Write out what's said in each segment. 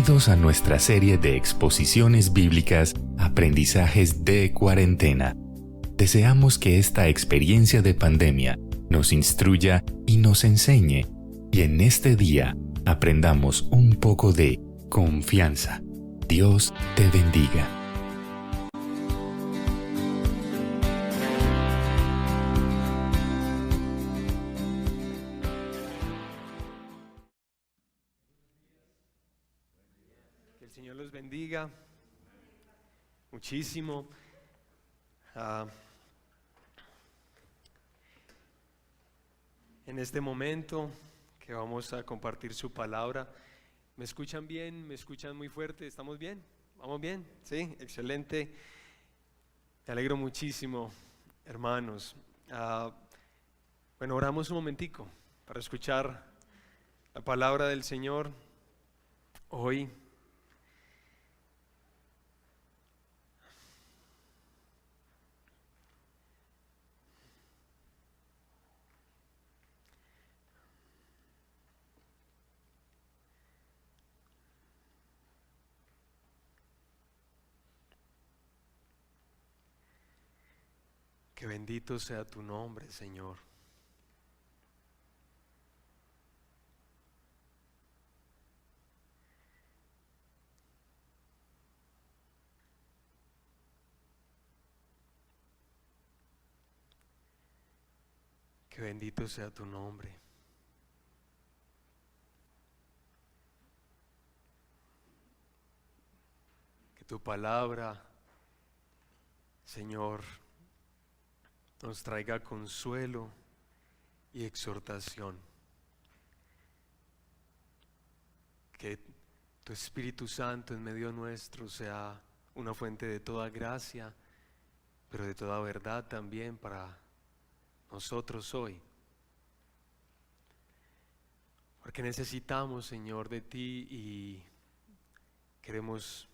Bienvenidos a nuestra serie de exposiciones bíblicas, Aprendizajes de Cuarentena. Deseamos que esta experiencia de pandemia nos instruya y nos enseñe, y en este día aprendamos un poco de confianza. Dios te bendiga. Que el Señor los bendiga muchísimo. En este momento que vamos a compartir su palabra, ¿me escuchan bien? ¿Me escuchan muy fuerte? ¿Estamos bien? ¿Vamos bien? Sí, excelente. Me alegro muchísimo, hermanos. Bueno, oramos un momentico para escuchar la palabra del Señor hoy. Que bendito sea tu nombre, Señor. Que bendito sea tu nombre. Que tu palabra, Señor, nos traiga consuelo y exhortación. Que tu Espíritu Santo en medio nuestro sea una fuente de toda gracia, pero de toda verdad también para nosotros hoy. Porque necesitamos, Señor, de ti y queremos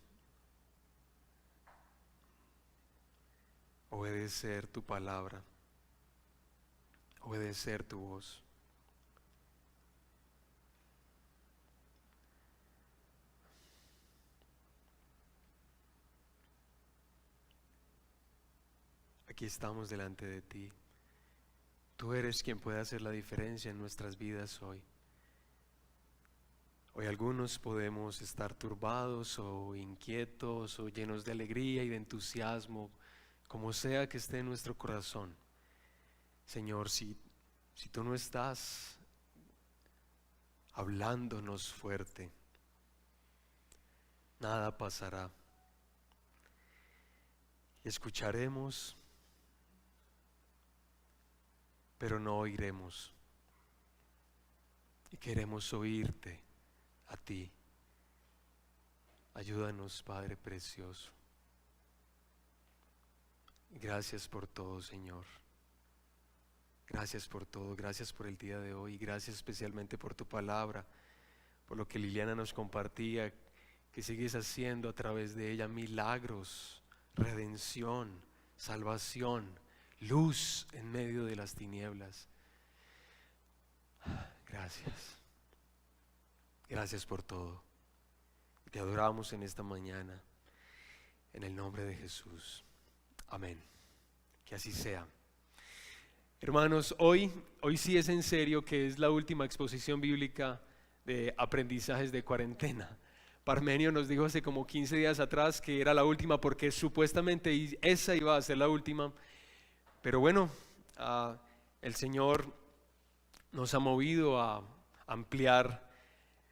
obedecer tu palabra, obedecer tu voz. Aquí estamos delante de ti. Tú eres quien puede hacer la diferencia en nuestras vidas hoy. Hoy algunos podemos estar turbados o inquietos o llenos de alegría y de entusiasmo, como sea que esté en nuestro corazón. Señor, si tú no estás hablándonos fuerte, nada pasará. Y escucharemos, pero no oiremos. Y queremos oírte a ti. Ayúdanos, Padre precioso. Gracias por todo, Señor. Gracias por todo, gracias por el día de hoy, gracias especialmente por tu palabra, por lo que Liliana nos compartía, que sigues haciendo a través de ella milagros, redención, salvación, luz en medio de las tinieblas. Gracias. Gracias por todo. Te adoramos en esta mañana, en el nombre de Jesús. Amén. Que así sea. Hermanos, hoy sí es en serio que es la última exposición bíblica de aprendizajes de cuarentena. Parmenio nos dijo hace como 15 días atrás que era la última porque supuestamente esa iba a ser la última. Pero bueno, el Señor nos ha movido a ampliar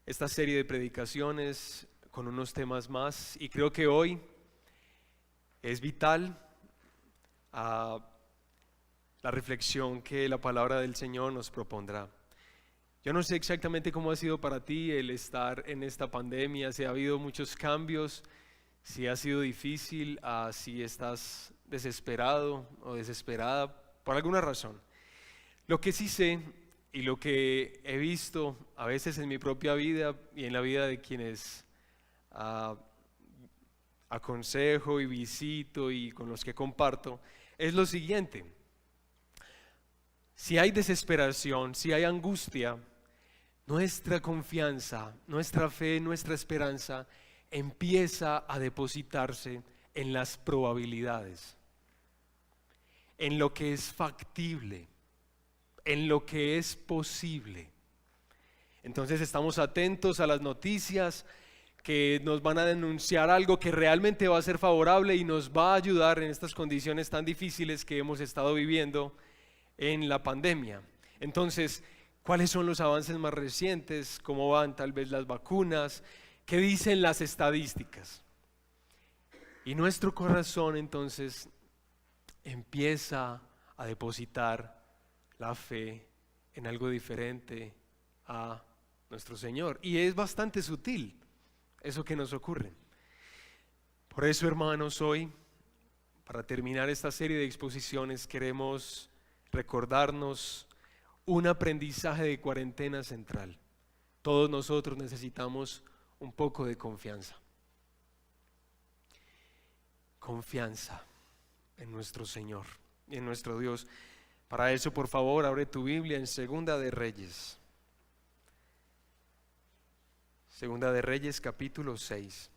esta serie de predicaciones con unos temas más, y creo que hoy es vital la reflexión que la palabra del Señor nos propondrá. Yo no sé exactamente cómo ha sido para ti el estar en esta pandemia, si ha habido muchos cambios, si ha sido difícil, si estás desesperado o desesperada por alguna razón. Lo que sí sé y lo que he visto a veces en mi propia vida y en la vida de quienes aconsejo y visito y con los que comparto, es lo siguiente: si hay desesperación, si hay angustia, nuestra confianza, nuestra fe, nuestra esperanza empieza a depositarse en las probabilidades, en lo que es factible, en lo que es posible. Entonces estamos atentos a las noticias que nos van a denunciar algo que realmente va a ser favorable y nos va a ayudar en estas condiciones tan difíciles que hemos estado viviendo en la pandemia. Entonces, ¿cuáles son los avances más recientes? ¿Cómo van tal vez las vacunas? ¿Qué dicen las estadísticas? Y nuestro corazón entonces empieza a depositar la fe en algo diferente a nuestro Señor. Y es bastante sutil eso que nos ocurre. Por eso, hermanos, hoy, para terminar esta serie de exposiciones, queremos recordarnos un aprendizaje de cuarentena central. Todos nosotros necesitamos un poco de confianza. Confianza en nuestro Señor y en nuestro Dios. Para eso, por favor, abre tu Biblia en Segunda de Reyes. Segunda de Reyes, capítulo 6.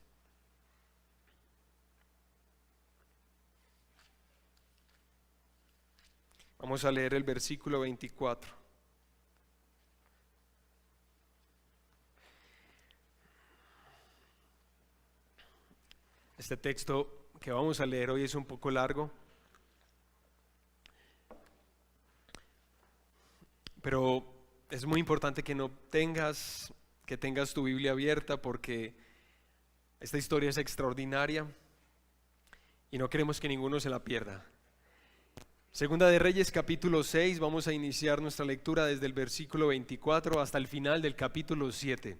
Vamos a leer el versículo 24. Este texto que vamos a leer hoy es un poco largo, pero es muy importante que tengas tu Biblia abierta, porque esta historia es extraordinaria y no queremos que ninguno se la pierda. Segunda de Reyes, capítulo 6, vamos a iniciar nuestra lectura desde el versículo 24 hasta el final del capítulo 7.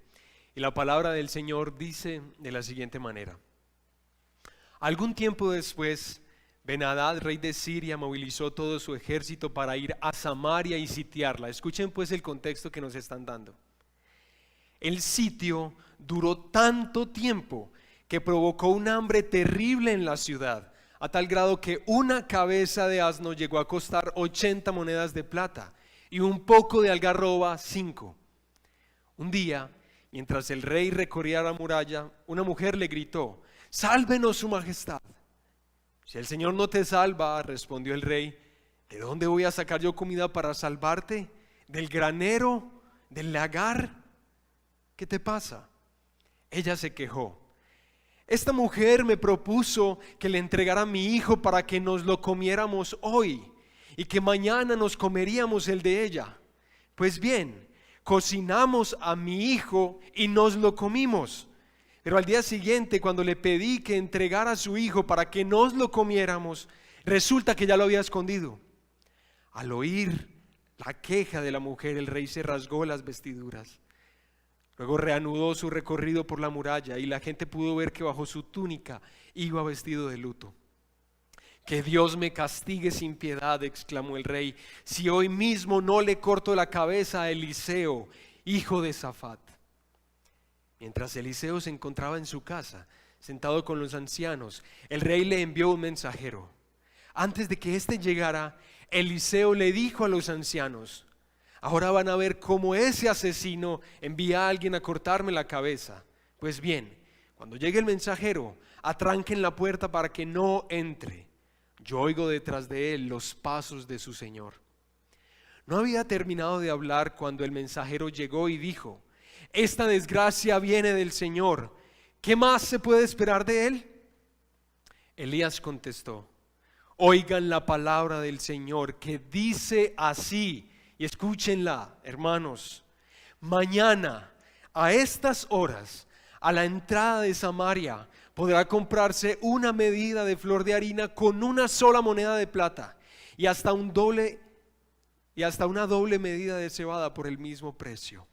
Y la palabra del Señor dice de la siguiente manera: algún tiempo después, Ben-Hadad, rey de Siria, movilizó todo su ejército para ir a Samaria y sitiarla. Escuchen pues el contexto que nos están dando. El sitio duró tanto tiempo que provocó un hambre terrible en la ciudad, a tal grado que una cabeza de asno llegó a costar 80 monedas de plata y un poco de algarroba 5. Un día, mientras el rey recorría la muralla, una mujer le gritó: «Sálvenos, su majestad». «Si el Señor no te salva», respondió el rey, «¿de dónde voy a sacar yo comida para salvarte? ¿Del granero? ¿Del lagar? ¿Qué te pasa?». Ella se quejó: «Esta mujer me propuso que le entregara a mi hijo para que nos lo comiéramos hoy y que mañana nos comeríamos el de ella. Pues bien, cocinamos a mi hijo y nos lo comimos. Pero al día siguiente, cuando le pedí que entregara a su hijo para que nos lo comiéramos, resulta que ya lo había escondido». Al oír la queja de la mujer, el rey se rasgó las vestiduras. Luego reanudó su recorrido por la muralla y la gente pudo ver que bajo su túnica iba vestido de luto. «Que Dios me castigue sin piedad», exclamó el rey, «si hoy mismo no le corto la cabeza a Eliseo, hijo de Safat». Mientras Eliseo se encontraba en su casa, sentado con los ancianos, el rey le envió un mensajero. Antes de que éste llegara, Eliseo le dijo a los ancianos: «Ahora van a ver cómo ese asesino envía a alguien a cortarme la cabeza. Pues bien, cuando llegue el mensajero, atranquen la puerta para que no entre. Yo oigo detrás de él los pasos de su señor». No había terminado de hablar cuando el mensajero llegó y dijo: «Esta desgracia viene del Señor. ¿Qué más se puede esperar de él?». Elías contestó: «Oigan la palabra del Señor, que dice así». Y escúchenla, hermanos: «Mañana, a estas horas, a la entrada de Samaria, podrá comprarse una medida de flor de harina con una sola moneda de plata, y hasta una doble medida de cebada por el mismo precio».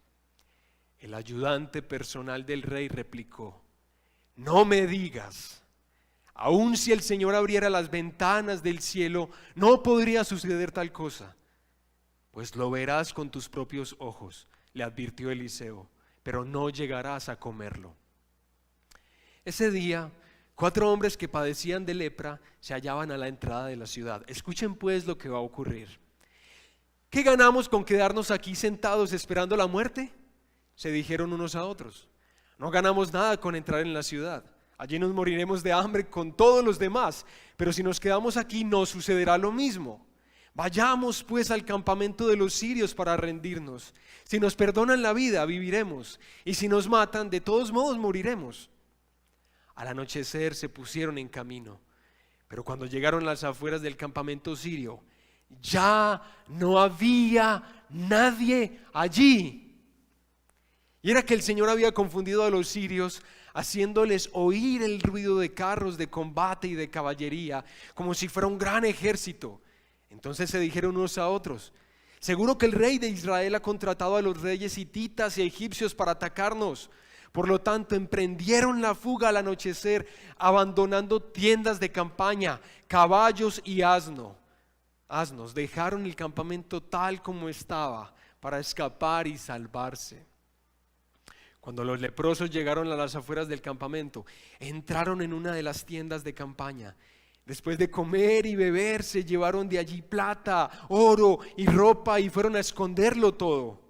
El ayudante personal del rey replicó: «No me digas. Aun si el Señor abriera las ventanas del cielo, no podría suceder tal cosa». «Pues lo verás con tus propios ojos», le advirtió Eliseo, «pero no llegarás a comerlo». Ese día, 4 hombres que padecían de lepra se hallaban a la entrada de la ciudad. Escuchen pues lo que va a ocurrir. ¿Qué ganamos con quedarnos aquí sentados esperando la muerte? se dijeron unos a otros. No ganamos nada con entrar en la ciudad. Allí nos moriremos de hambre con todos los demás, pero si nos quedamos aquí no sucederá lo mismo. Vayamos pues al campamento de los sirios para rendirnos. Si nos perdonan la vida, viviremos, y si nos matan, de todos modos moriremos. Al anochecer se pusieron en camino, pero cuando llegaron a las afueras del campamento sirio, ya no había nadie allí. Y era que el Señor había confundido a los sirios, haciéndoles oír el ruido de carros de combate y de caballería, como si fuera un gran ejército. Entonces se dijeron unos a otros: seguro que el rey de Israel ha contratado a los reyes hititas y egipcios para atacarnos. Por lo tanto, emprendieron la fuga al anochecer, abandonando tiendas de campaña, caballos y asnos. Dejaron el campamento tal como estaba para escapar y salvarse. Cuando los leprosos llegaron a las afueras del campamento, entraron en una de las tiendas de campaña. Después de comer y beber, se llevaron de allí plata, oro y ropa y fueron a esconderlo todo.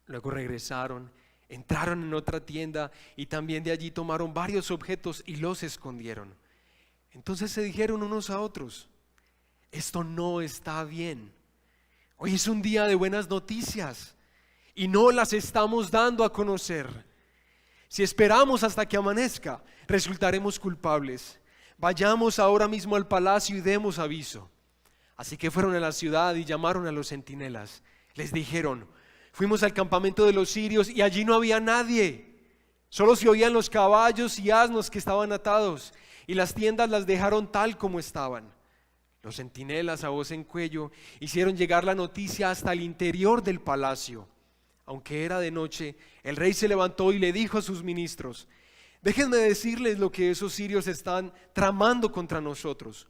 Luego regresaron, entraron en otra tienda y también de allí tomaron varios objetos y los escondieron. Entonces se dijeron unos a otros: esto no está bien. Hoy es un día de buenas noticias y no las estamos dando a conocer. Si esperamos hasta que amanezca, resultaremos culpables. Vayamos ahora mismo al palacio y demos aviso. Así que fueron a la ciudad y llamaron a los centinelas. Les dijeron: fuimos al campamento de los sirios y allí no había nadie. Solo se oían los caballos y asnos que estaban atados, y las tiendas las dejaron tal como estaban. Los centinelas, a voz en cuello, hicieron llegar la noticia hasta el interior del palacio. Aunque era de noche, el rey se levantó y le dijo a sus ministros: déjenme decirles lo que esos sirios están tramando contra nosotros.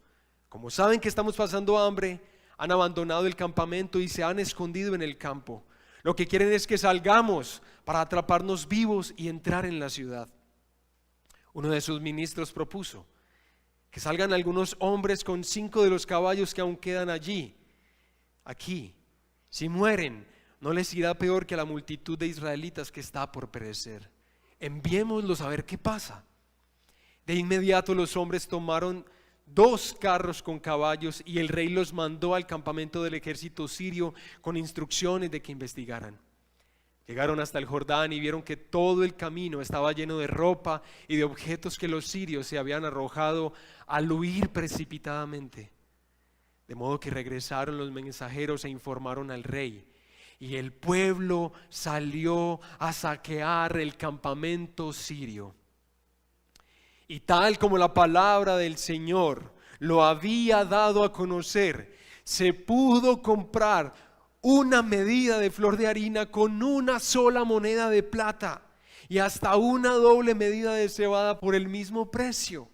Como saben que estamos pasando hambre, han abandonado el campamento y se han escondido en el campo. Lo que quieren es que salgamos para atraparnos vivos y entrar en la ciudad. Uno de sus ministros propuso que salgan algunos hombres con 5 de los caballos que aún quedan aquí. Si mueren, no les irá peor que a la multitud de israelitas que está por perecer. Enviémoslos a ver qué pasa. De inmediato los hombres tomaron 2 carros con caballos y el rey los mandó al campamento del ejército sirio con instrucciones de que investigaran. Llegaron hasta el Jordán y vieron que todo el camino estaba lleno de ropa y de objetos que los sirios se habían arrojado al huir precipitadamente. De modo que regresaron los mensajeros e informaron al rey. Y el pueblo salió a saquear el campamento sirio. Y tal como la palabra del Señor lo había dado a conocer, se pudo comprar una medida de flor de harina con una sola moneda de plata y hasta una doble medida de cebada por el mismo precio.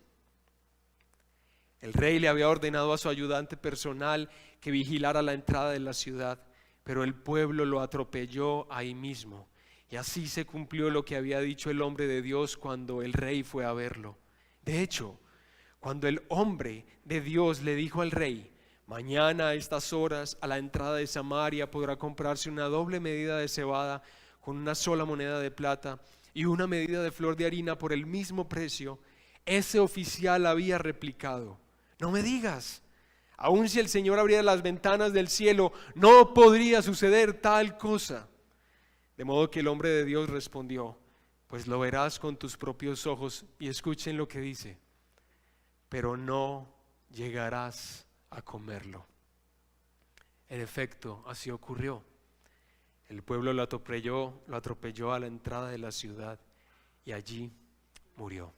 El rey le había ordenado a su ayudante personal que vigilara la entrada de la ciudad, pero el pueblo lo atropelló ahí mismo. Y así se cumplió lo que había dicho el hombre de Dios cuando el rey fue a verlo. De hecho, cuando el hombre de Dios le dijo al rey: mañana a estas horas a la entrada de Samaria podrá comprarse una doble medida de cebada con una sola moneda de plata y una medida de flor de harina por el mismo precio, ese oficial había replicado: no me digas, aun si el Señor abriera las ventanas del cielo, no podría suceder tal cosa. De modo que el hombre de Dios respondió: pues lo verás con tus propios ojos. Y escuchen lo que dice: pero no llegarás a comerlo. En efecto, así ocurrió. El pueblo lo atropelló a la entrada de la ciudad y allí murió.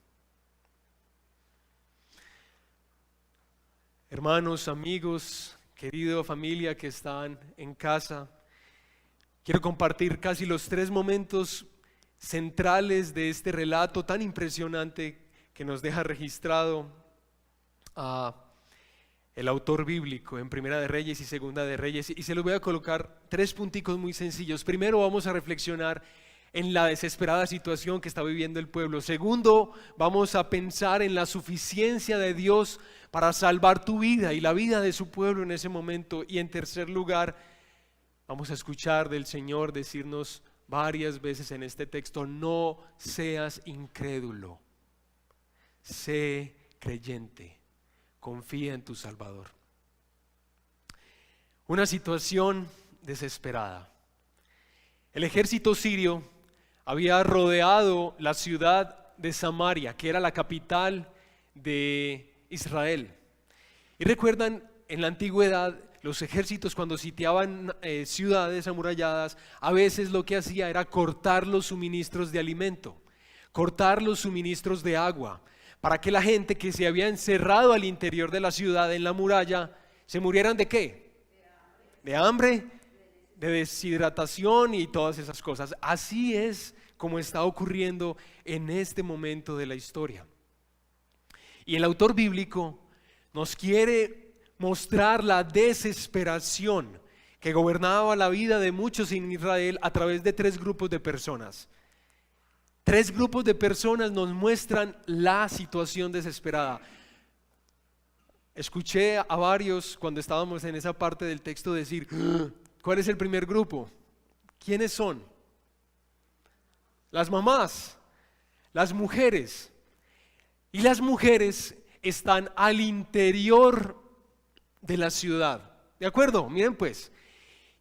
Hermanos, amigos, querida familia que están en casa, quiero compartir casi los 3 momentos centrales de este relato tan impresionante que nos deja registrado el autor bíblico en Primera de Reyes y Segunda de Reyes, y se los voy a colocar 3 punticos muy sencillos. Primero, vamos a reflexionar en la desesperada situación que está viviendo el pueblo. Segundo, vamos a pensar en la suficiencia de Dios para salvar tu vida y la vida de su pueblo en ese momento. Y en tercer lugar, vamos a escuchar del Señor decirnos varias veces en este texto: no seas incrédulo, sé creyente, confía en tu Salvador. Una situación desesperada. El ejército sirio había rodeado la ciudad de Samaria, que era la capital de Israel. Y recuerdan, en la antigüedad, los ejércitos cuando sitiaban ciudades amuralladas, a veces lo que hacía era cortar los suministros de alimento, cortar los suministros de agua, para que la gente que se había encerrado al interior de la ciudad en la muralla, se murieran ¿de qué? De hambre, de deshidratación y todas esas cosas. Así es como está ocurriendo en este momento de la historia. Y el autor bíblico nos quiere mostrar la desesperación que gobernaba la vida de muchos en Israel a través de 3 grupos de personas. 3 grupos de personas nos muestran la situación desesperada. Escuché a varios cuando estábamos en esa parte del texto decir: ¿cuál es el primer grupo? ¿Quiénes son? Las mamás, las mujeres. Y las mujeres están al interior de la ciudad. ¿De acuerdo? Miren pues.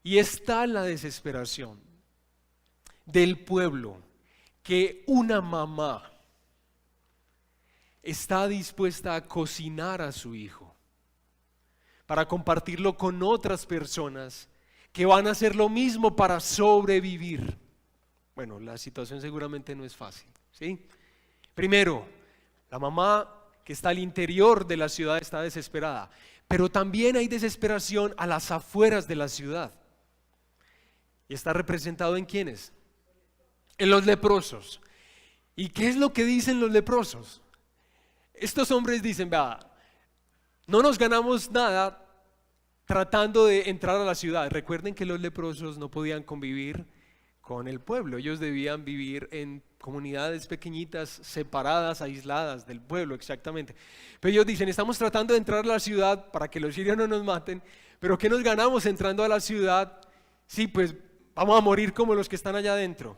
Y está la desesperación del pueblo, que una mamá está dispuesta a cocinar a su hijo para compartirlo con otras personas que van a hacer lo mismo para sobrevivir. Bueno, la situación seguramente no es fácil, ¿sí? Primero, la mamá que está al interior de la ciudad está desesperada, pero también hay desesperación a las afueras de la ciudad. ¿Y está representado en quiénes? En los leprosos. ¿Y qué es lo que dicen los leprosos? Estos hombres dicen: vea, no nos ganamos nada tratando de entrar a la ciudad. Recuerden que los leprosos no podían convivir con el pueblo. Ellos debían vivir en comunidades pequeñitas, separadas, aisladas del pueblo, exactamente. Pero ellos dicen: estamos tratando de entrar a la ciudad para que los sirios no nos maten, pero ¿qué nos ganamos entrando a la ciudad? Sí, pues vamos a morir como los que están allá adentro.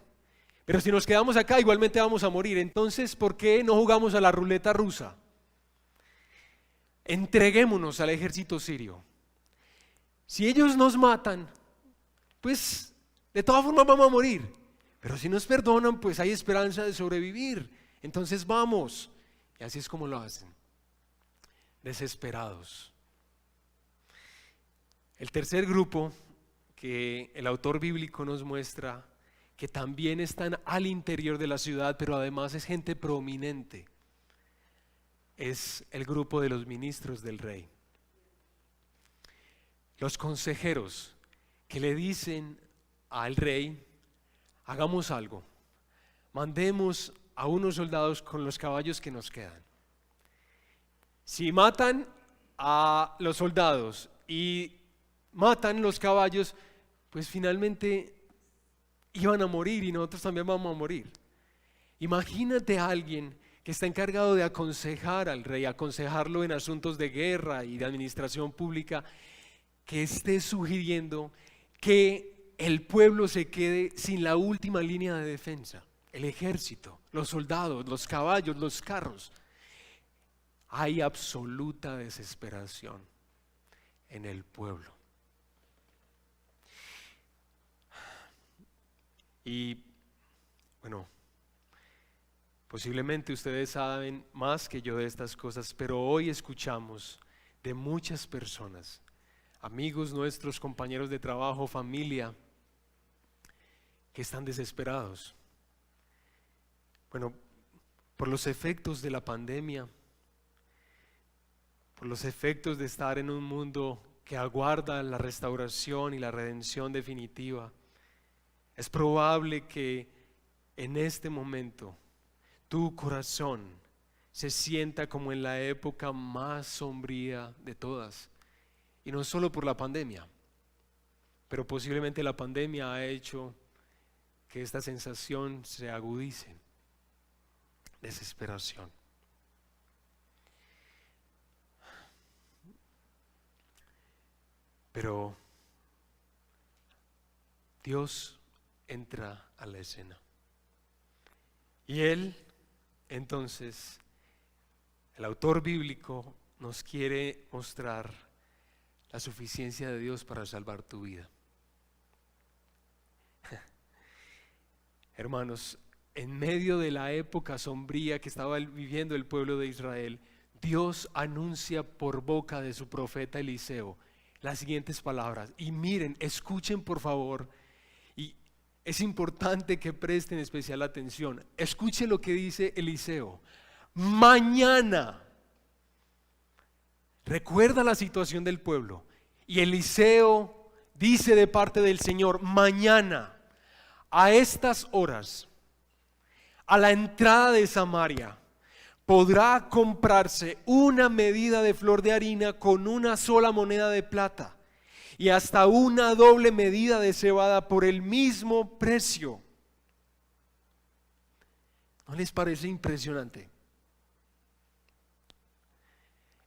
Pero si nos quedamos acá, igualmente vamos a morir. Entonces, ¿por qué no jugamos a la ruleta rusa? Entreguémonos al ejército sirio. Si ellos nos matan, pues de todas formas vamos a morir. Pero si nos perdonan, pues hay esperanza de sobrevivir. Entonces vamos. Y así es como lo hacen. Desesperados. El tercer grupo que el autor bíblico nos muestra, que también están al interior de la ciudad, pero además es gente prominente, es el grupo de los ministros del rey. Los consejeros que le dicen al rey: hagamos algo, mandemos a unos soldados con los caballos que nos quedan. Si matan a los soldados y matan los caballos, pues finalmente iban a morir y nosotros también vamos a morir. Imagínate a alguien que está encargado de aconsejar al rey, aconsejarlo en asuntos de guerra y de administración pública, que esté sugiriendo que el pueblo se quede sin la última línea de defensa, el ejército, los soldados, los caballos, los carros. Hay absoluta desesperación en el pueblo. Y bueno, posiblemente ustedes saben más que yo de estas cosas, pero hoy escuchamos de muchas personas, amigos nuestros, compañeros de trabajo, familia, que están desesperados. Bueno, por los efectos de la pandemia, por los efectos de estar en un mundo que aguarda la restauración y la redención definitiva. Es probable que en este momento tu corazón se sienta como en la época más sombría de todas. Y no solo por la pandemia, pero posiblemente la pandemia ha hecho que esta sensación se agudice. Desesperación. Pero Dios entra a la escena. Y él, entonces, el autor bíblico nos quiere mostrar la suficiencia de Dios para salvar tu vida. Hermanos, en medio de la época sombría que estaba viviendo el pueblo de Israel, Dios anuncia por boca de su profeta Eliseo las siguientes palabras. Y miren, escuchen por favor, y es importante que presten especial atención. Escuchen lo que dice Eliseo. Mañana. Recuerda la situación del pueblo. Y Eliseo dice de parte del Señor, mañana, a estas horas, a la entrada de Samaria, podrá comprarse una medida de flor de harina con una sola moneda de plata y hasta una doble medida de cebada por el mismo precio. ¿No les parece impresionante?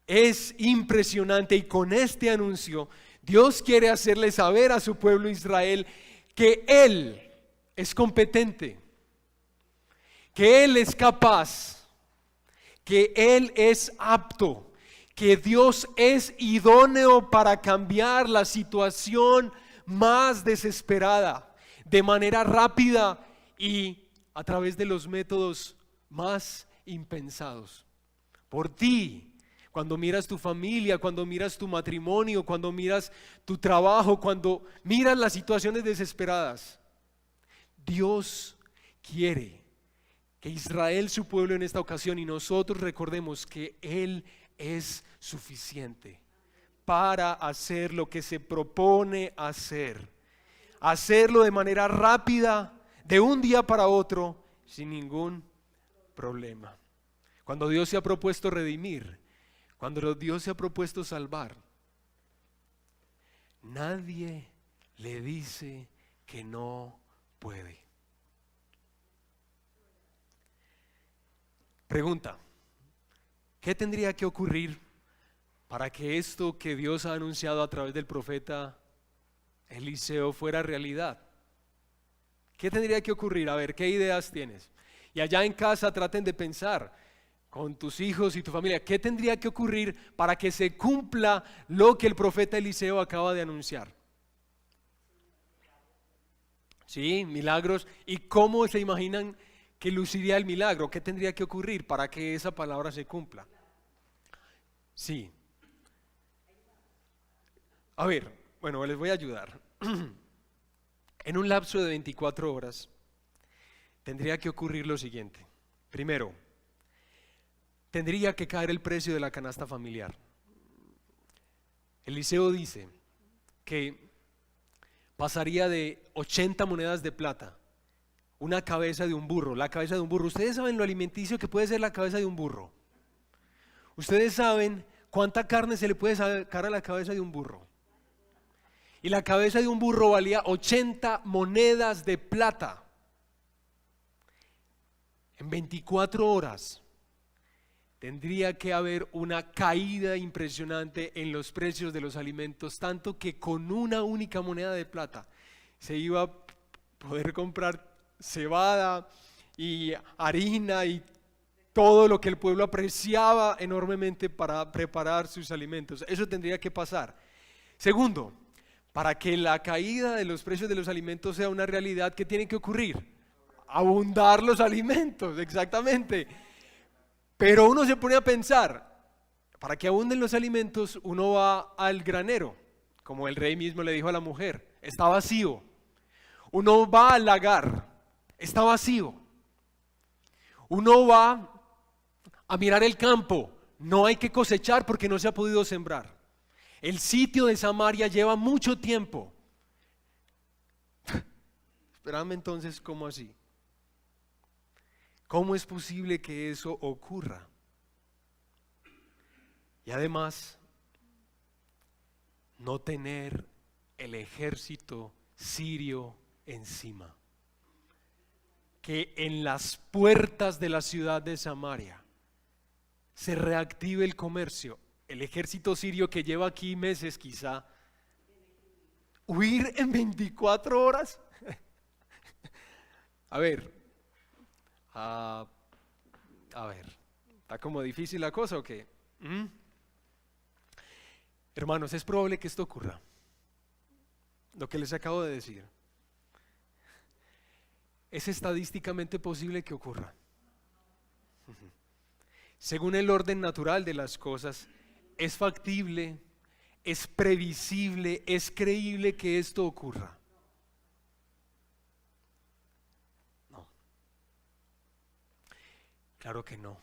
Es impresionante, y con este anuncio Dios quiere hacerle saber a su pueblo Israel que Él es competente, que Él es capaz, que Él es apto, que Dios es idóneo para cambiar la situación más desesperada de manera rápida y a través de los métodos más impensados. Por ti, cuando miras tu familia, cuando miras tu matrimonio, cuando miras tu trabajo, cuando miras las situaciones desesperadas, Dios quiere que Israel, su pueblo en esta ocasión, y nosotros recordemos que Él es suficiente para hacer lo que se propone hacer. Hacerlo de manera rápida, de un día para otro, sin ningún problema. Cuando Dios se ha propuesto redimir, cuando Dios se ha propuesto salvar, nadie le dice que no puede. Pregunta: ¿qué tendría que ocurrir para que esto que Dios ha anunciado a través del profeta Eliseo fuera realidad? ¿Qué tendría que ocurrir? A ver, ¿qué ideas tienes? Y allá en casa traten de pensar con tus hijos y tu familia, ¿qué tendría que ocurrir para que se cumpla lo que el profeta Eliseo acaba de anunciar? Sí, milagros. ¿Y cómo se imaginan que luciría el milagro? ¿Qué tendría que ocurrir para que esa palabra se cumpla? Sí. A ver, bueno, les voy a ayudar. En un lapso de 24 horas tendría que ocurrir lo siguiente. Primero, tendría que caer el precio de la canasta familiar. Eliseo dice que pasaría de 80 monedas de plata, una cabeza de un burro, la cabeza de un burro. Ustedes saben lo alimenticio que puede ser la cabeza de un burro. Ustedes saben cuánta carne se le puede sacar a la cabeza de un burro. Y la cabeza de un burro valía 80 monedas de plata. En 24 horas tendría que haber una caída impresionante en los precios de los alimentos, tanto que con una única moneda de plata se iba a poder comprar cebada y harina y todo lo que el pueblo apreciaba enormemente para preparar sus alimentos. Eso tendría que pasar. Segundo, para que la caída de los precios de los alimentos sea una realidad, ¿qué tiene que ocurrir? Abundar los alimentos, exactamente. Pero uno se pone a pensar, para que abunden los alimentos, uno va al granero, como el rey mismo le dijo a la mujer, está vacío. Uno va al lagar, está vacío. Uno va a mirar el campo, no hay que cosechar porque no se ha podido sembrar. El sitio de Samaria lleva mucho tiempo. Espérame entonces, ¿cómo así? ¿Cómo es posible que eso ocurra? Y además, no tener el ejército sirio encima. Que en las puertas de la ciudad de Samaria se reactive el comercio. El ejército sirio que lleva aquí meses quizá, huir en 24 horas. A ver, a ver, ¿está como difícil la cosa o qué? Hermanos, es probable que esto ocurra. Lo que les acabo de decir. Es estadísticamente posible que ocurra. Según el orden natural de las cosas, es factible, es previsible, es creíble que esto ocurra. No. Claro que no.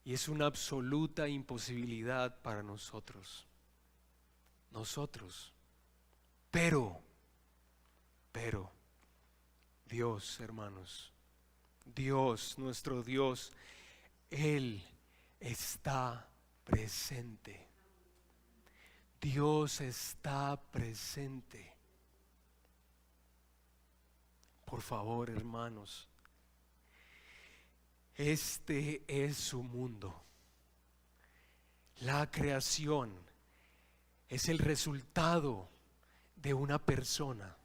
Y es una absoluta imposibilidad para nosotros. Pero, Dios, hermanos, Dios, nuestro Dios, Él está presente. Dios está presente. Por favor, hermanos, este es su mundo. La creación es el resultado de una persona.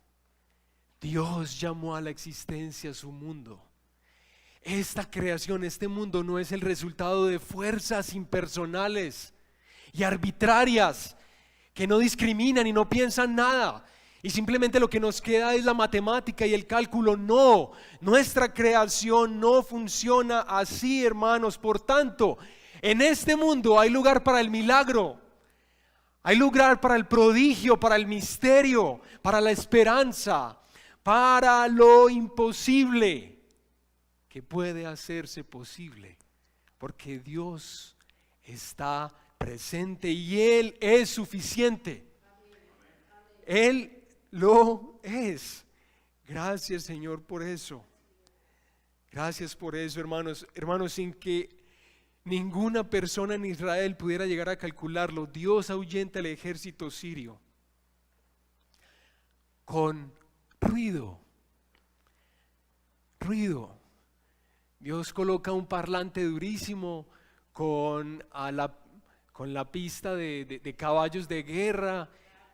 Dios llamó a la existencia su mundo. Esta creación, este mundo no es el resultado de fuerzas impersonales y arbitrarias que no discriminan y no piensan nada. Y simplemente lo que nos queda es la matemática y el cálculo. No, nuestra creación no funciona así, hermanos. Por tanto, en este mundo hay lugar para el milagro. Hay lugar para el prodigio, para el misterio, para la esperanza, para lo imposible que puede hacerse posible, porque Dios está presente y Él es suficiente. Él lo es. Gracias, Señor, por eso. Gracias por eso, hermanos. Hermanos, sin que ninguna persona en Israel pudiera llegar a calcularlo, Dios ahuyenta el ejército sirio con ruido. Dios coloca un parlante durísimo con la pista de caballos de guerra,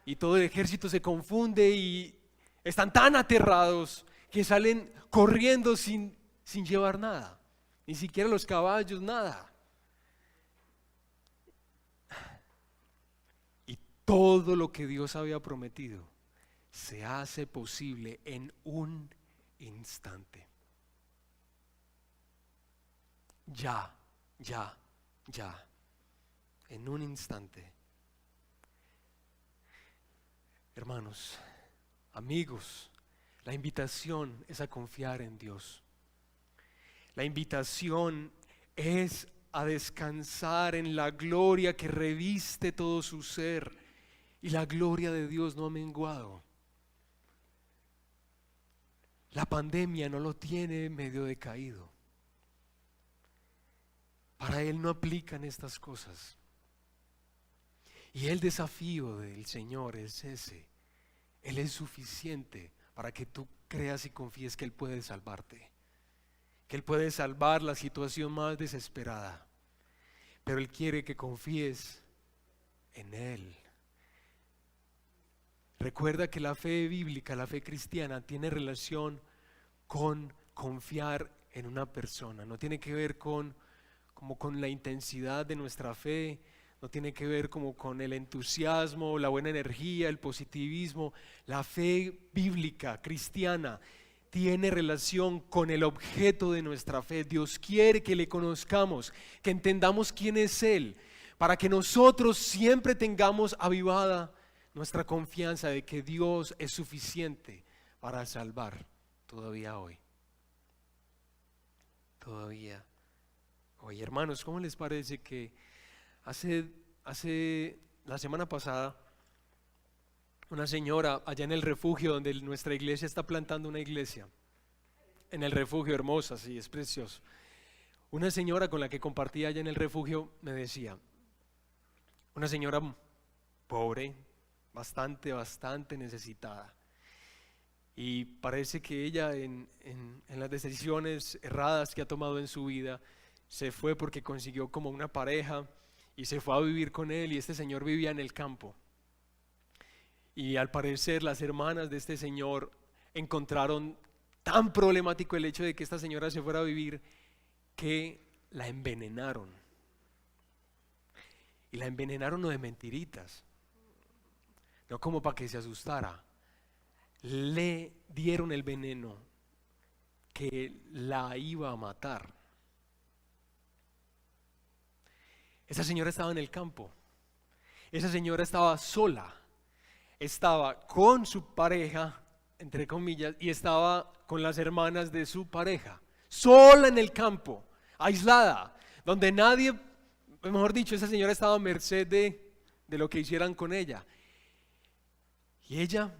y todo el ejército se confunde y están tan aterrados que salen corriendo sin llevar nada, ni siquiera los caballos, nada. Todo lo que Dios había prometido se hace posible en un instante. Ya. En un instante. Hermanos, amigos, la invitación es a confiar en Dios. La invitación es a descansar en la gloria que reviste todo su ser. Y la gloria de Dios no ha menguado. La pandemia no lo tiene medio decaído. Para Él no aplican estas cosas. Y el desafío del Señor es ese. Él es suficiente para que tú creas y confíes que Él puede salvarte. Que Él puede salvar la situación más desesperada. Pero Él quiere que confíes en Él. Recuerda que la fe bíblica, la fe cristiana, tiene relación con confiar en una persona. No tiene que ver con la intensidad de nuestra fe, no tiene que ver como con el entusiasmo, la buena energía, el positivismo. La fe bíblica, cristiana, tiene relación con el objeto de nuestra fe. Dios quiere que le conozcamos, que entendamos quién es Él, para que nosotros siempre tengamos avivada nuestra confianza de que Dios es suficiente para salvar todavía hoy. Hermanos, ¿cómo les parece que hace la semana pasada una señora allá en el refugio donde nuestra iglesia está plantando una iglesia, en el refugio, hermosa, sí, es precioso. Una señora con la que compartía allá en el refugio me decía, una señora pobre, bastante necesitada, y parece que ella en las decisiones erradas que ha tomado en su vida se fue porque consiguió como una pareja y se fue a vivir con él, y este señor vivía en el campo, y al parecer las hermanas de este señor encontraron tan problemático el hecho de que esta señora se fuera a vivir que la envenenaron. Y la envenenaron no de mentiritas, no como para que se asustara. Le dieron el veneno que la iba a matar. Esa señora estaba en el campo. Esa señora estaba sola. Estaba con su pareja, entre comillas, y estaba con las hermanas de su pareja. Sola en el campo, aislada, donde nadie, mejor dicho, esa señora estaba a merced de lo que hicieran con ella. Y ella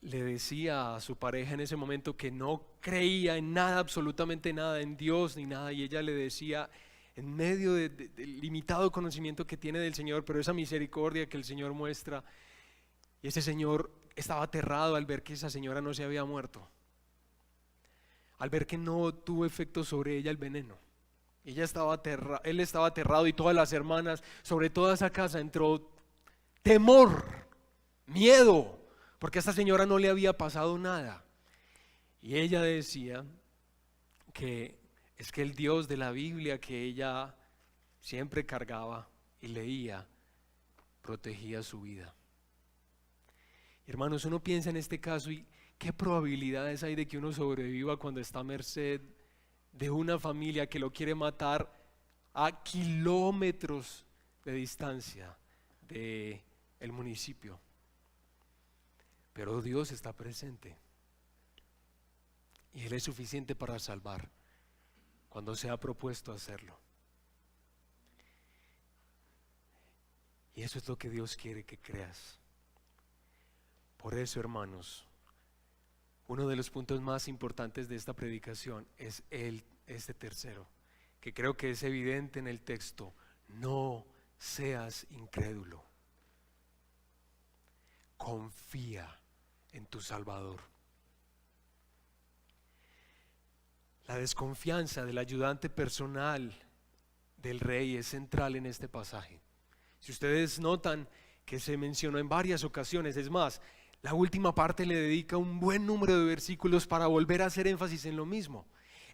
le decía a su pareja en ese momento que no creía en nada, absolutamente nada, en Dios ni nada, y ella le decía, en medio del limitado conocimiento que tiene del Señor, pero esa misericordia que el Señor muestra, y ese señor estaba aterrado al ver que esa señora no se había muerto, al ver que no tuvo efecto sobre ella el veneno. Él estaba aterrado, y todas las hermanas, sobre toda esa casa entró temor, miedo, porque a esta señora no le había pasado nada. Y ella decía que es que el Dios de la Biblia que ella siempre cargaba y leía, protegía su vida. Hermanos, uno piensa en este caso y qué probabilidades hay de que uno sobreviva cuando está a merced de una familia que lo quiere matar a kilómetros de distancia del municipio. Pero Dios está presente y Él es suficiente para salvar cuando se ha propuesto hacerlo. Y eso es lo que Dios quiere que creas. Por eso, hermanos, uno de los puntos más importantes de esta predicación es este tercero, que creo que es evidente en el texto: no seas incrédulo, confía en tu Salvador. La desconfianza del ayudante personal del rey es central en este pasaje. Si ustedes notan que se mencionó en varias ocasiones, es más, la última parte le dedica un buen número de versículos para volver a hacer énfasis en lo mismo.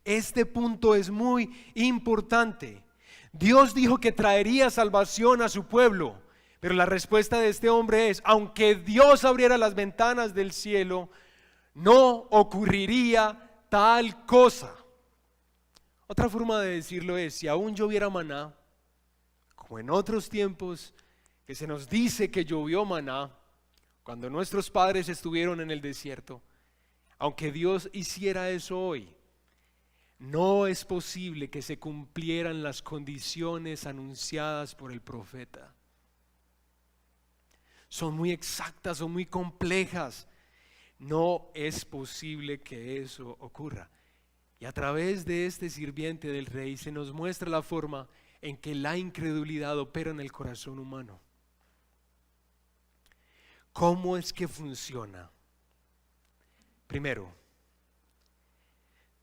Este punto es muy importante. Dios dijo que traería salvación a su pueblo, pero la respuesta de este hombre es: aunque Dios abriera las ventanas del cielo, no ocurriría tal cosa. Otra forma de decirlo es: si aún lloviera maná, como en otros tiempos que se nos dice que llovió maná, cuando nuestros padres estuvieron en el desierto, aunque Dios hiciera eso hoy, no es posible que se cumplieran las condiciones anunciadas por el profeta. Son muy exactas, son muy complejas. No es posible que eso ocurra. Y a través de este sirviente del rey se nos muestra la forma en que la incredulidad opera en el corazón humano. ¿Cómo es que funciona? Primero,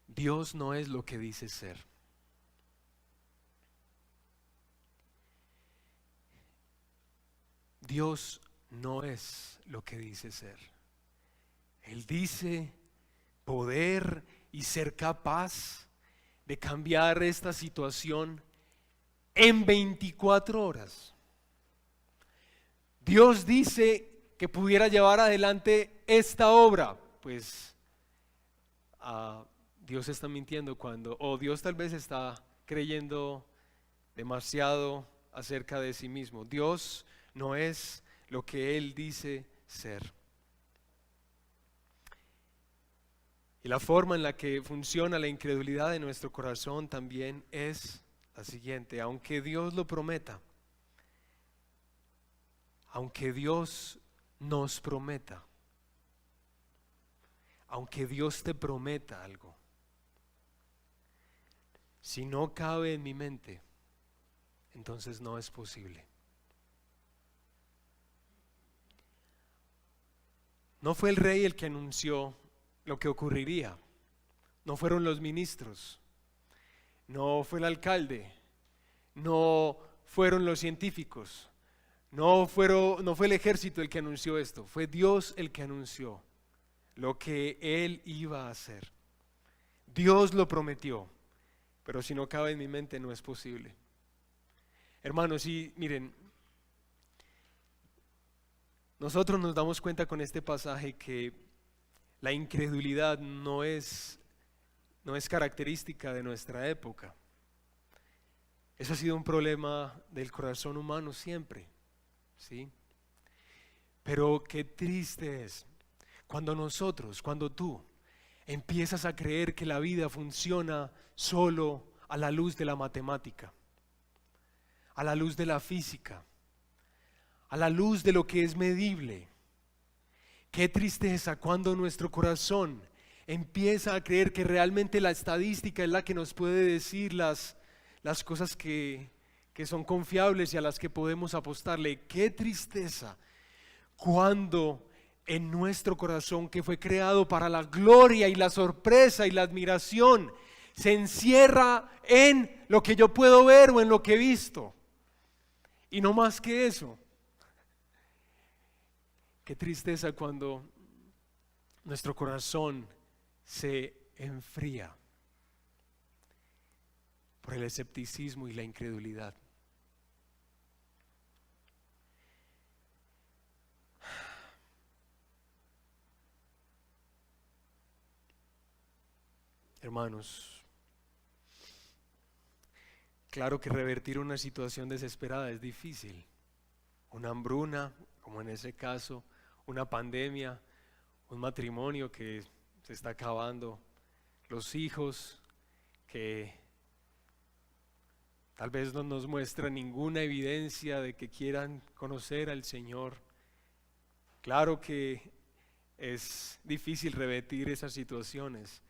Dios no es lo que dice ser. Dios no es lo que dice ser. Él dice poder y ser capaz de cambiar esta situación en 24 horas. Dios dice que pudiera llevar adelante esta obra. Pues Dios está mintiendo o Dios tal vez está creyendo demasiado acerca de sí mismo. Dios no es lo que Él dice ser. Y la forma en la que funciona la incredulidad de nuestro corazón también es la siguiente: aunque Dios lo prometa, aunque Dios nos prometa, aunque Dios te prometa algo, si no cabe en mi mente, entonces no es posible. No fue el rey el que anunció lo que ocurriría, no fueron los ministros, no fue el alcalde, no fueron los científicos, no fue el ejército el que anunció esto, fue Dios el que anunció lo que Él iba a hacer. Dios lo prometió, pero si no cabe en mi mente no es posible. Hermanos, y miren, nosotros nos damos cuenta con este pasaje que la incredulidad no es característica de nuestra época. Eso ha sido un problema del corazón humano siempre, ¿sí? Pero qué triste es cuando tú empiezas a creer que la vida funciona solo a la luz de la matemática, a la luz de la física, a la luz de lo que es medible. Qué tristeza cuando nuestro corazón empieza a creer que realmente la estadística es la que nos puede decir las cosas que son confiables y a las que podemos apostarle. Qué tristeza cuando en nuestro corazón, que fue creado para la gloria y la sorpresa y la admiración, se encierra en lo que yo puedo ver o en lo que he visto, y no más que eso. Qué tristeza cuando nuestro corazón se enfría por el escepticismo y la incredulidad. Hermanos, claro que revertir una situación desesperada es difícil. Una hambruna, como en ese caso, una pandemia, un matrimonio que se está acabando, los hijos que tal vez no nos muestran ninguna evidencia de que quieran conocer al Señor. Claro que es difícil revertir esas situaciones.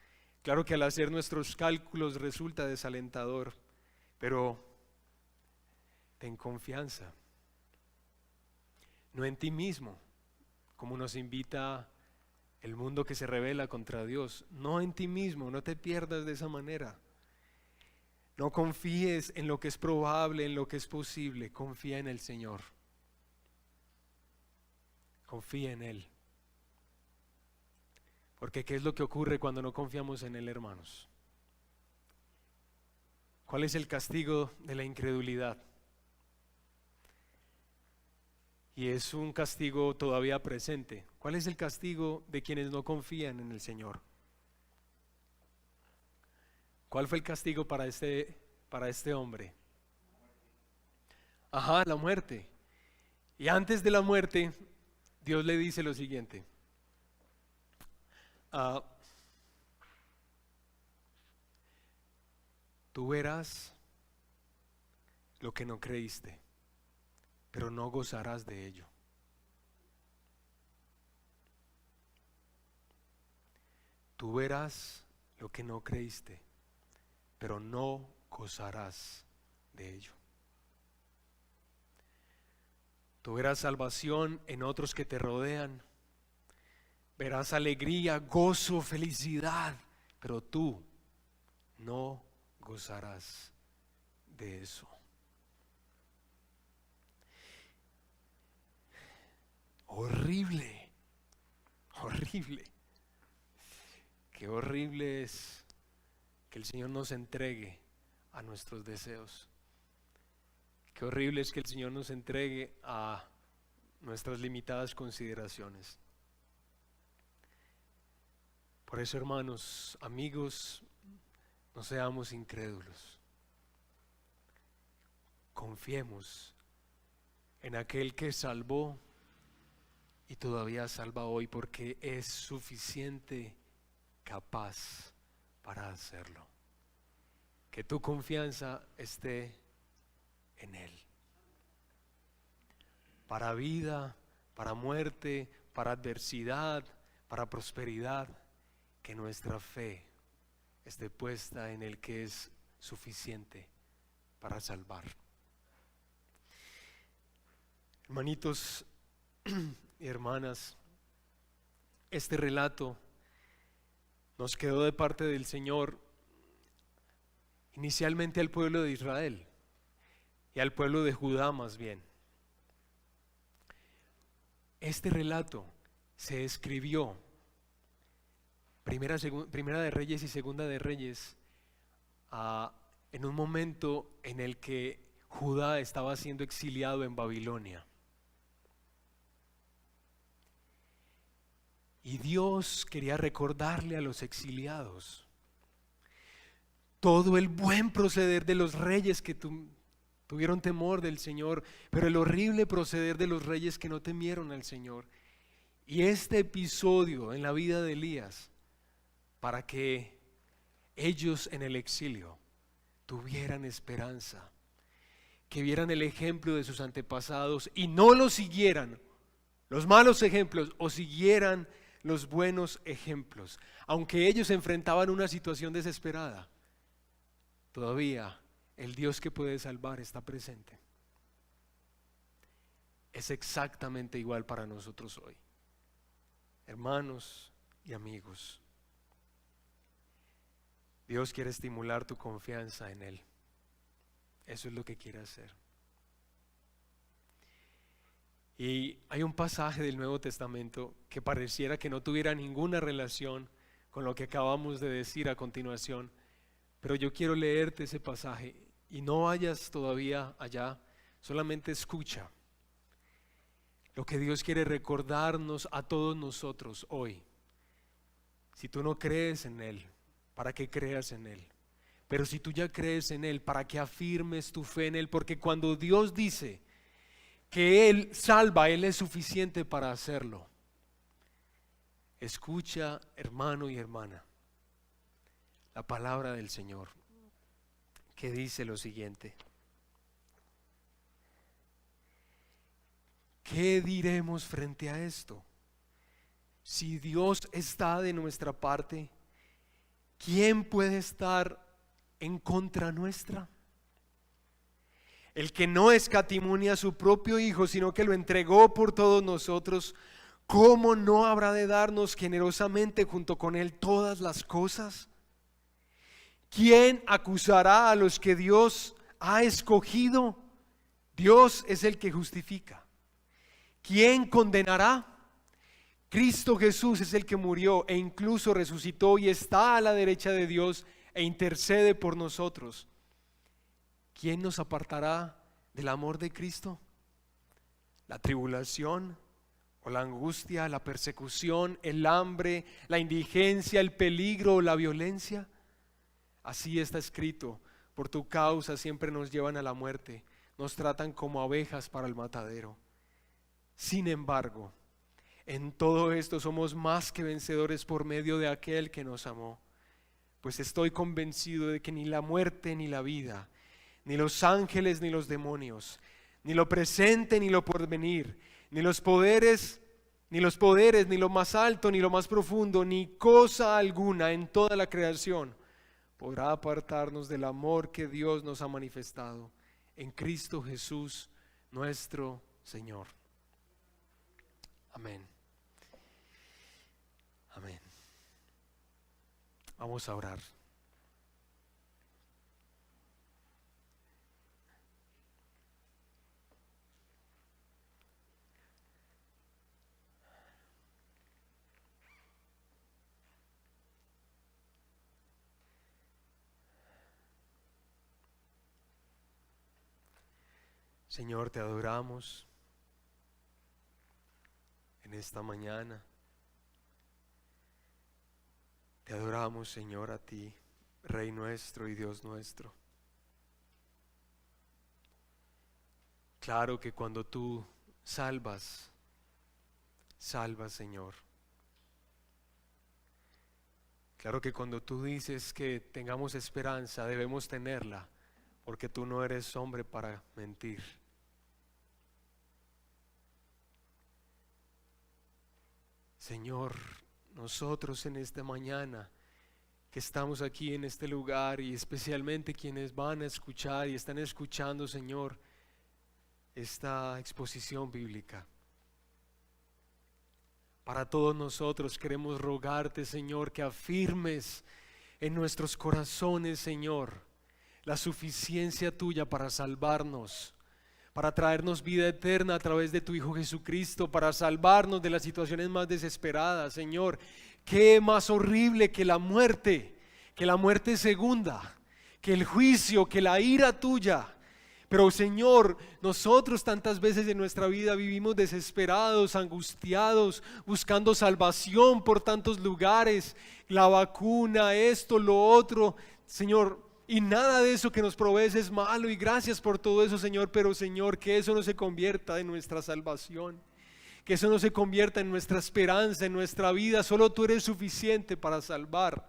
Claro que al hacer nuestros cálculos resulta desalentador, pero ten confianza, no en ti mismo, como nos invita el mundo que se rebela contra Dios. No en ti mismo, no te pierdas de esa manera. No confíes en lo que es probable, en lo que es posible. Confía en el Señor. Confía en Él. Porque ¿qué es lo que ocurre cuando no confiamos en Él, hermanos? ¿Cuál es el castigo de la incredulidad? Y es un castigo todavía presente. ¿Cuál es el castigo de quienes no confían en el Señor? ¿Cuál fue el castigo para este hombre? Ajá, la muerte. Y antes de la muerte, Dios le dice lo siguiente. Tú verás lo que no creíste, pero no gozarás de ello. Tú verás lo que no creíste, pero no gozarás de ello. Tú verás salvación en otros que te rodean, verás alegría, gozo, felicidad, pero tú no gozarás de eso. Horrible, horrible. Qué horrible es que el Señor nos entregue a nuestros deseos. Qué horrible es que el Señor nos entregue a nuestras limitadas consideraciones. Por eso, hermanos, amigos, no seamos incrédulos. Confiemos en aquel que salvó y todavía salva hoy, porque es suficiente capaz para hacerlo. Que tu confianza esté en Él. Para vida, para muerte, para adversidad, para prosperidad, que nuestra fe esté puesta en el que es suficiente para salvar. Hermanitos y hermanas, este relato nos quedó de parte del Señor inicialmente al pueblo de Israel y al pueblo de Judá más bien. Este relato se escribió Primera de Reyes y Segunda de Reyes, en un momento en el que Judá estaba siendo exiliado en Babilonia. Y Dios quería recordarle a los exiliados todo el buen proceder de los reyes que tuvieron temor del Señor, pero el horrible proceder de los reyes que no temieron al Señor. Y este episodio en la vida de Elías, para que ellos en el exilio tuvieran esperanza, que vieran el ejemplo de sus antepasados y no lo siguieran los malos ejemplos, o siguieran los buenos ejemplos. Aunque ellos enfrentaban una situación desesperada, todavía el Dios que puede salvar está presente. Es exactamente igual para nosotros hoy, hermanos y amigos. Dios quiere estimular tu confianza en Él. Eso es lo que quiere hacer. Y hay un pasaje del Nuevo Testamento que pareciera que no tuviera ninguna relación con lo que acabamos de decir a continuación, pero yo quiero leerte ese pasaje y no vayas todavía allá, solamente escucha lo que Dios quiere recordarnos a todos nosotros hoy. Si tú no crees en Él, para que creas en Él. Pero si tú ya crees en Él, para que afirmes tu fe en Él, porque cuando Dios dice que Él salva, Él es suficiente para hacerlo. Escucha, hermano y hermana, la palabra del Señor, que dice lo siguiente: ¿qué diremos frente a esto? Si Dios está de nuestra parte, ¿quién puede estar en contra nuestra? El que no escatimó ni a su propio Hijo, sino que lo entregó por todos nosotros, ¿cómo no habrá de darnos generosamente junto con Él todas las cosas? ¿Quién acusará a los que Dios ha escogido? Dios es el que justifica. ¿Quién condenará? Cristo Jesús es el que murió e incluso resucitó y está a la derecha de Dios e intercede por nosotros. ¿Quién nos apartará del amor de Cristo? ¿La tribulación o la angustia, la persecución, el hambre, la indigencia, el peligro o la violencia? Así está escrito: por tu causa siempre nos llevan a la muerte, nos tratan como abejas para el matadero. Sin embargo, en todo esto somos más que vencedores por medio de aquel que nos amó. Pues estoy convencido de que ni la muerte ni la vida, ni los ángeles ni los demonios, ni lo presente ni lo porvenir, ni los poderes, ni lo más alto, ni lo más profundo, ni cosa alguna en toda la creación podrá apartarnos del amor que Dios nos ha manifestado en Cristo Jesús nuestro Señor. Amén. Amén. Vamos a orar. Señor, te adoramos en esta mañana. Te adoramos, Señor, a ti, Rey nuestro y Dios nuestro. Claro que cuando tú salvas, Señor. Claro que cuando tú dices que tengamos esperanza, debemos tenerla, porque tú no eres hombre para mentir. Señor, nosotros en esta mañana que estamos aquí en este lugar, y especialmente quienes van a escuchar y están escuchando, Señor, esta exposición bíblica, para todos nosotros queremos rogarte, Señor, que afirmes en nuestros corazones, Señor, la suficiencia tuya para salvarnos, para traernos vida eterna a través de tu Hijo Jesucristo, para salvarnos de las situaciones más desesperadas. Señor, ¿Qué más horrible que la muerte segunda, que el juicio, que la ira tuya? Pero Señor, nosotros tantas veces en nuestra vida vivimos desesperados, angustiados, buscando salvación por tantos lugares, la vacuna, esto, lo otro, Señor, y nada de eso que nos provees es malo, y gracias por todo eso, Señor, pero Señor, que eso no se convierta en nuestra salvación, que eso no se convierta en nuestra esperanza, en nuestra vida. Solo tú eres suficiente para salvar.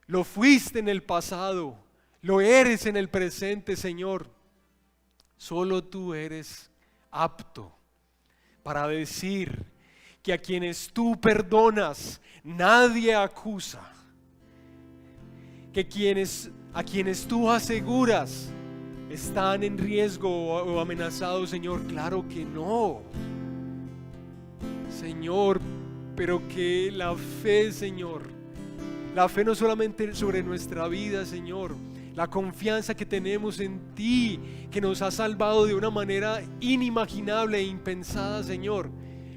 Lo fuiste en el pasado, lo eres en el presente, Señor. Solo tú eres apto para decir que a quienes tú perdonas, nadie acusa. Que a quienes tú aseguras están en riesgo o amenazados, Señor. Claro que no, Señor, pero que la fe, Señor, la fe no solamente sobre nuestra vida, Señor, la confianza que tenemos en ti, que nos ha salvado de una manera inimaginable e impensada, Señor,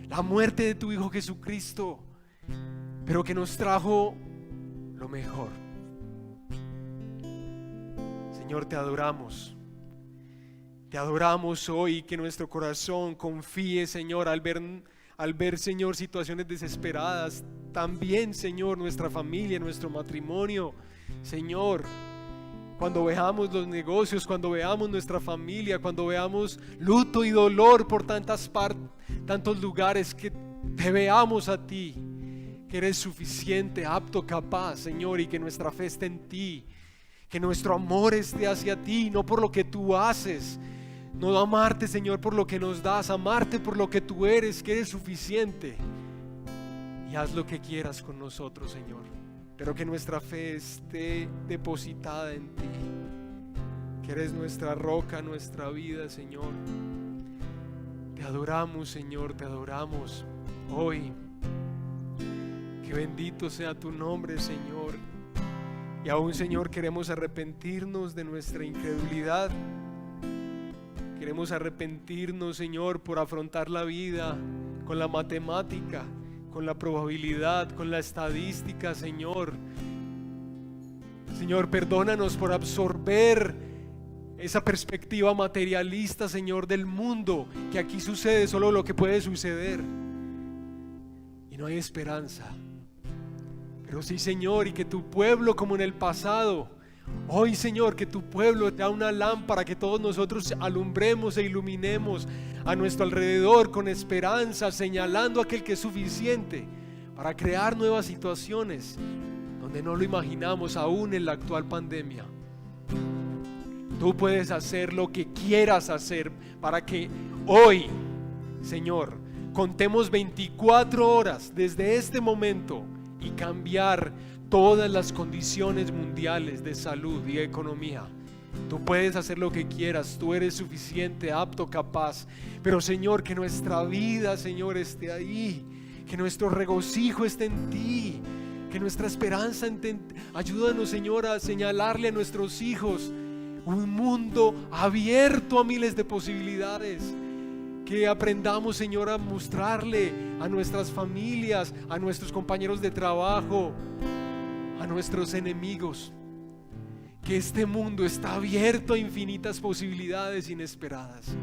la muerte de tu Hijo Jesucristo, pero que nos trajo lo mejor. Señor, te adoramos hoy, que nuestro corazón confíe, Señor, al ver, Señor, situaciones desesperadas, también, Señor, nuestra familia, nuestro matrimonio, Señor, cuando veamos los negocios, cuando veamos nuestra familia, cuando veamos luto y dolor por tantos lugares, que te veamos a ti, que eres suficiente, apto, capaz, Señor, y que nuestra fe esté en ti, que nuestro amor esté hacia ti, no por lo que tú haces, no amarte, Señor, por lo que nos das, amarte por lo que tú eres, que eres suficiente, y haz lo que quieras con nosotros, Señor, pero que nuestra fe esté depositada en ti, que eres nuestra roca, nuestra vida, Señor. Te adoramos, Señor, te adoramos hoy. Que bendito sea tu nombre, Señor. Y aún, Señor, queremos arrepentirnos de nuestra incredulidad. Queremos arrepentirnos, Señor, por afrontar la vida con la matemática, con la probabilidad, con la estadística, Señor. Señor, perdónanos por absorber esa perspectiva materialista, Señor, del mundo, que aquí sucede solo lo que puede suceder y no hay esperanza. Pero sí, Señor, y que tu pueblo, como en el pasado, hoy, Señor, que tu pueblo te da una lámpara, que todos nosotros alumbremos e iluminemos a nuestro alrededor con esperanza, señalando a aquel que es suficiente para crear nuevas situaciones donde no lo imaginamos, aún en la actual pandemia. Tú puedes hacer lo que quieras hacer para que hoy, Señor, contemos 24 horas desde este momento y cambiar todas las condiciones mundiales de salud y economía. Tú puedes hacer lo que quieras, tú eres suficiente, apto, capaz. Pero, Señor, que nuestra vida, Señor, esté ahí, que nuestro regocijo esté en ti, que nuestra esperanza ayúdanos, Señor, a señalarle a nuestros hijos un mundo abierto a miles de posibilidades. Que aprendamos, Señor, a mostrarle a nuestras familias, a nuestros compañeros de trabajo, a nuestros enemigos, que este mundo está abierto a infinitas posibilidades inesperadas.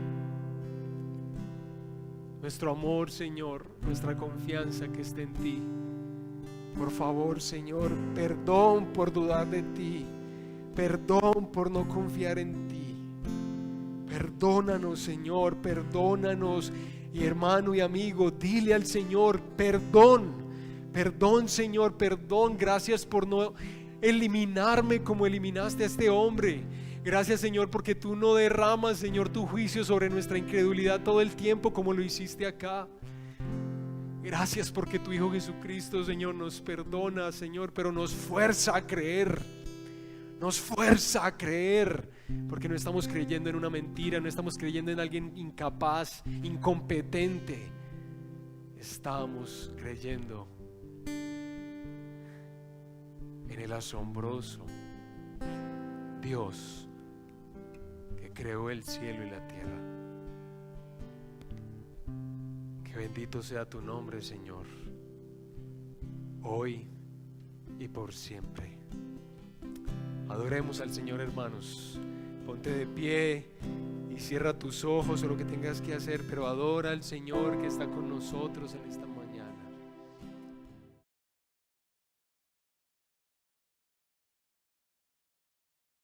Nuestro amor, Señor, nuestra confianza que esté en ti. Por favor, Señor, perdón por dudar de ti, perdón por no confiar en ti. Perdónanos, Señor, perdónanos. Y hermano y amigo, dile al Señor, perdón, Señor, perdón. Gracias por no eliminarme como eliminaste a este hombre. Gracias, Señor, porque tú no derramas, Señor, tu juicio sobre nuestra incredulidad todo el tiempo como lo hiciste acá. Gracias porque tu Hijo Jesucristo, Señor, nos perdona, Señor, pero nos fuerza a creer. Nos fuerza a creer, porque no estamos creyendo en una mentira, no estamos creyendo en alguien incapaz, incompetente. Estamos creyendo en el asombroso Dios que creó el cielo y la tierra. Que bendito sea tu nombre, Señor. hoy y por siempre. Adoremos al Señor, hermanos. Ponte de pie y cierra tus ojos o lo que tengas que hacer, pero adora al Señor que está con nosotros en esta mañana.